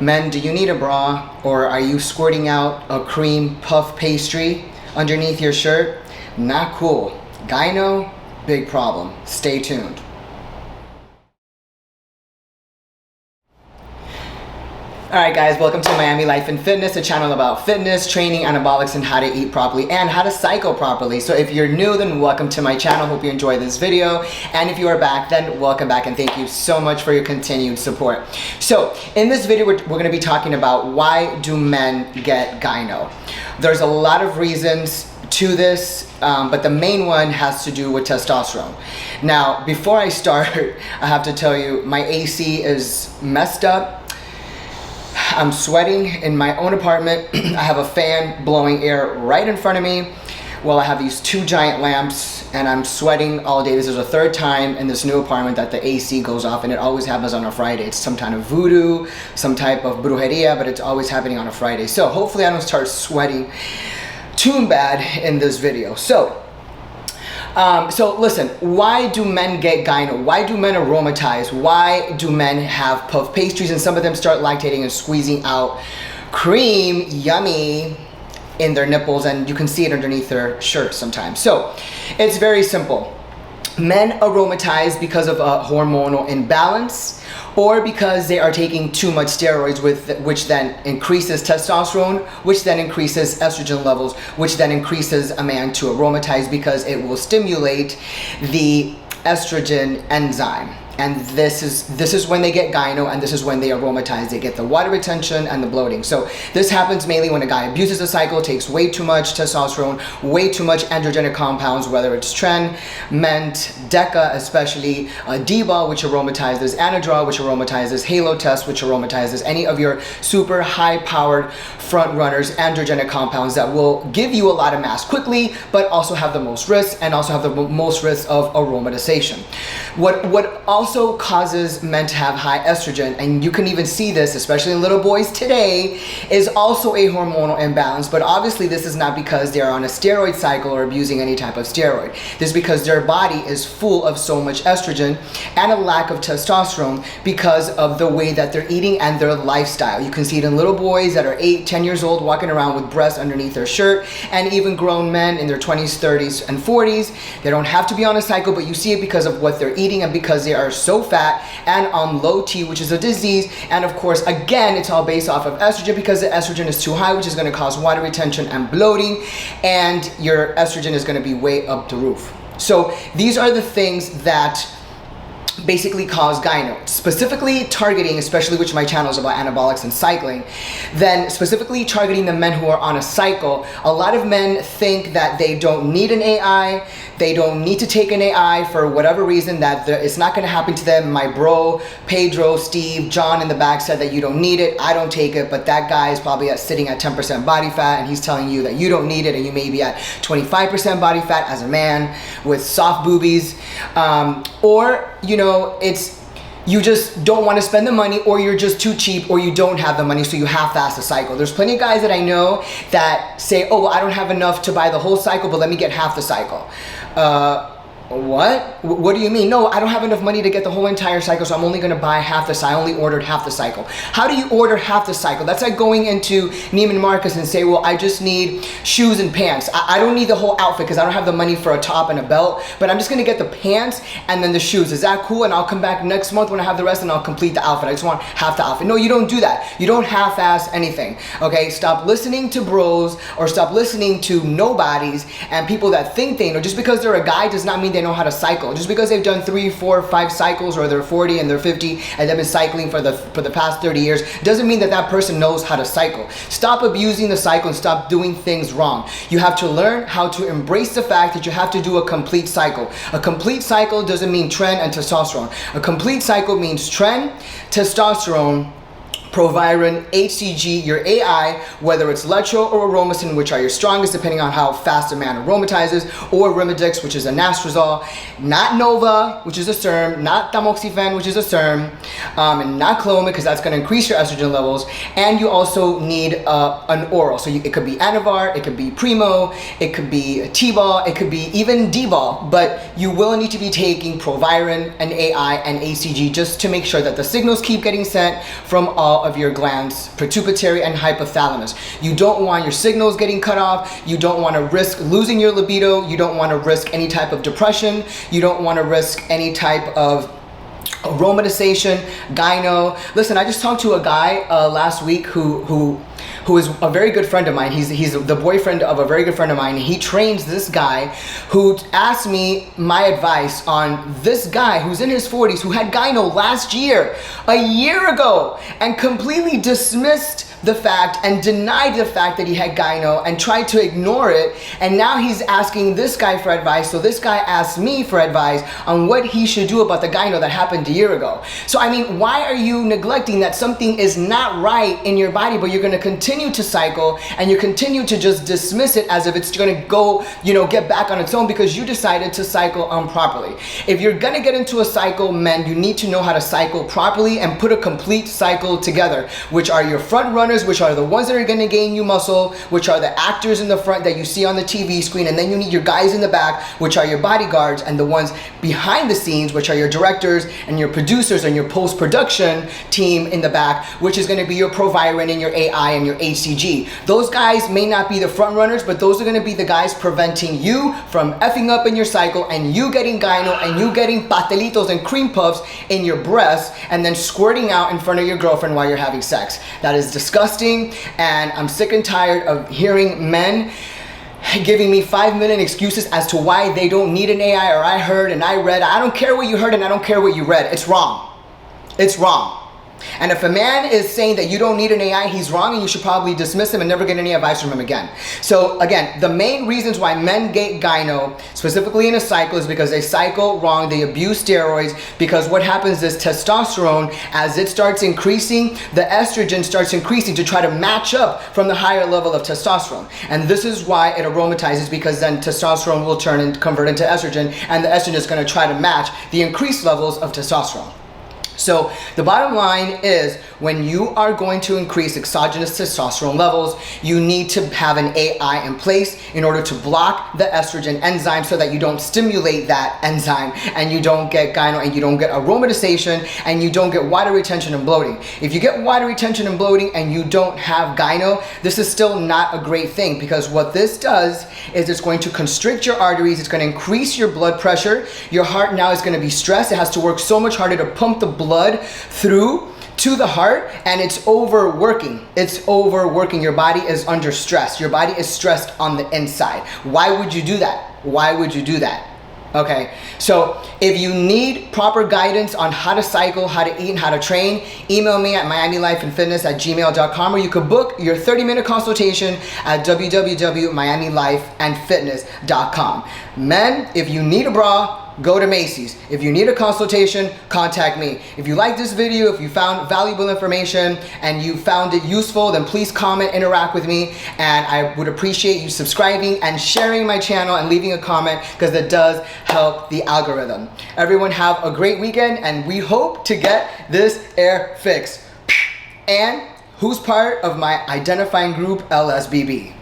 Men, do you need a bra, or are you squirting out a cream puff pastry underneath your shirt? Not cool. Gyno, big problem. Stay tuned. Alright guys, welcome to Miami Life and Fitness, a channel about fitness, training, anabolics, and how to eat properly and how to cycle properly. So if you're new, then welcome to my channel. Hope you enjoy this video. And if you are back, then welcome back and thank you so much for your continued support. So in this video, we're going to be talking about why do men get gyno. There's a lot of reasons to this, but the main one has to do with testosterone. Now, before I start, I have to tell you, my AC is messed up. I'm sweating in my own apartment. I have a fan blowing air right in front of me while I have these two giant lamps, and I'm sweating all day. This is the third time in this new apartment that the AC goes off, and it always happens on a Friday. It's some kind of voodoo, some type of brujeria, but it's always happening on a Friday. So hopefully I don't start sweating too bad in this video. So listen, why do men get gyno? Why do men aromatize? Why do men have puff pastries and some of them start lactating and squeezing out cream, yummy, in their nipples, and you can see it underneath their shirt sometimes? So it's very simple. Men aromatize because of a hormonal imbalance, or because they are taking too much steroids, which then increases testosterone, which then increases estrogen levels, which then increases a man to aromatize because it will stimulate the estrogen enzyme. And this is when they get gyno, and this is when they aromatize. They get the water retention and the bloating. So this happens mainly when a guy abuses the cycle, takes way too much testosterone, way too much androgenic compounds, whether it's tren, ment, deca, especially D-bol, which aromatizes, anadrol, which aromatizes, halotest, which aromatizes, any of your super high-powered front runners, androgenic compounds that will give you a lot of mass quickly, but also have the most risks, and also have the most risks of aromatization. What also causes men to have high estrogen, and you can even see this, especially in little boys today, is also a hormonal imbalance. But obviously this is not because they are on a steroid cycle or abusing any type of steroid. This is because their body is full of so much estrogen and a lack of testosterone because of the way that they're eating and their lifestyle. You can see it in little boys that are 8, 10 years old walking around with breasts underneath their shirt, and even grown men in their 20s, 30s, and 40s. They don't have to be on a cycle, but you see it because of what they're eating and because they are so fat and on low T, which is a disease. And of course, again, it's all based off of estrogen, because the estrogen is too high, which is going to cause water retention and bloating, and your estrogen is going to be way up the roof. So these are the things that basically cause gyno, specifically targeting, especially which my channel is about anabolics and cycling, then specifically targeting the men who are on a cycle. A lot of men think that they don't need an AI, they don't need to take an AI for whatever reason, that it's not going to happen to them. My bro, Pedro, Steve, John in the back said that you don't need it. I don't take it, but that guy is probably sitting at 10% body fat, and he's telling you that you don't need it, and you may be at 25% body fat as a man with soft boobies, or you know, you just don't want to spend the money, or you're just too cheap, or you don't have the money, so you half-ass the cycle. There's plenty of guys that I know that say, oh, well, I don't have enough to buy the whole cycle, but let me get half the cycle. What do you mean? No, I don't have enough money to get the whole entire cycle, so I'm only going to buy half the cycle. I only ordered half the cycle. How do you order half the cycle? That's like going into Neiman Marcus and say, well, I just need shoes and pants. I don't need the whole outfit because I don't have the money for a top and a belt, but I'm just going to get the pants and then the shoes. Is that cool? And I'll come back next month when I have the rest and I'll complete the outfit. I just want half the outfit. No, you don't do that. You don't half-ass anything, okay? Stop listening to bros, or stop listening to nobodies and people that think they know. Just because they're a guy does not mean they know how to cycle. Just because they've done 3, 4, 5 cycles, or they're 40 and they're 50 and they've been cycling for the past 30 years, doesn't mean that that person knows how to cycle. Stop abusing the cycle and stop doing things wrong. You have to learn how to embrace the fact that you have to do a complete cycle. A complete cycle doesn't mean tren and testosterone. A complete cycle means tren, testosterone, Proviron, HCG, your AI, whether it's Letro or Aromasin, which are your strongest depending on how fast a man aromatizes, or Remedix, which is a anastrozole, not Nova, which is a SERM, not tamoxifen, which is a SERM, and not Clomid, because that's going to increase your estrogen levels. And you also need an oral. So it could be Anavar, it could be Primo, it could be T-bol, it could be even D-bol, but you will need to be taking Proviron and AI and HCG just to make sure that the signals keep getting sent from all all of your glands, pituitary and hypothalamus. You don't want your signals getting cut off. You don't want to risk losing your libido. You don't want to risk any type of depression. You don't want to risk any type of aromatization, gyno. Listen, I just talked to a guy last week who is a very good friend of mine. He's the boyfriend of a very good friend of mine. He trains this guy who asked me my advice on this guy who's in his 40s who had gyno last year, a year ago, and completely dismissed the fact and denied the fact that he had gyno and tried to ignore it. And now he's asking this guy for advice. So this guy asked me for advice on what he should do about the gyno that happened a year ago. So I mean, why are you neglecting that something is not right in your body, but you're going to continue to cycle and you continue to just dismiss it as if it's going to go, get back on its own because you decided to cycle improperly. If you're going to get into a cycle, men, you need to know how to cycle properly and put a complete cycle together, which are your front runners, which are the ones that are going to gain you muscle, which are the actors in the front that you see on the TV screen, and then you need your guys in the back, which are your bodyguards, and the ones behind the scenes, which are your directors and your producers and your post-production team in the back, which is going to be your Proviron and your AI and your HCG. Those guys may not be the front runners, but those are going to be the guys preventing you from effing up in your cycle and you getting gyno and you getting pastelitos and cream puffs in your breasts and then squirting out in front of your girlfriend while you're having sex. That is disgusting, and I'm sick and tired of hearing men giving me 5-minute excuses as to why they don't need an AI or I heard and I read. I don't care what you heard and I don't care what you read. It's wrong. It's wrong. And if a man is saying that you don't need an AI, he's wrong, and you should probably dismiss him and never get any advice from him again. So again, the main reasons why men get gyno, specifically in a cycle, is because they cycle wrong, they abuse steroids, because what happens is testosterone, as it starts increasing, the estrogen starts increasing to try to match up from the higher level of testosterone. And this is why it aromatizes, because then testosterone will turn and convert into estrogen, and the estrogen is going to try to match the increased levels of testosterone. So the bottom line is, when you are going to increase exogenous testosterone levels, you need to have an AI in place in order to block the estrogen enzyme so that you don't stimulate that enzyme and you don't get gyno and you don't get aromatization and you don't get water retention and bloating. If you get water retention and bloating and you don't have gyno, this is still not a great thing, because what this does is it's going to constrict your arteries, it's going to increase your blood pressure, your heart now is going to be stressed, it has to work so much harder to pump the blood through to the heart, and it's overworking. It's overworking. Your body is under stress. Your body is stressed on the inside. Why would you do that? Why would you do that? Okay, so if you need proper guidance on how to cycle, how to eat, and how to train, email me at miamilifeandfitness@gmail.com, or you could book your 30-minute consultation at www.miamilifeandfitness.com. Men, if you need a bra, go to Macy's. If you need a consultation, contact me. If you like this video, if you found valuable information and you found it useful, then please comment, interact with me, and I would appreciate you subscribing and sharing my channel and leaving a comment, because that does help the algorithm. Everyone have a great weekend, and we hope to get this hair fixed. And who's part of my identifying group, LSBB?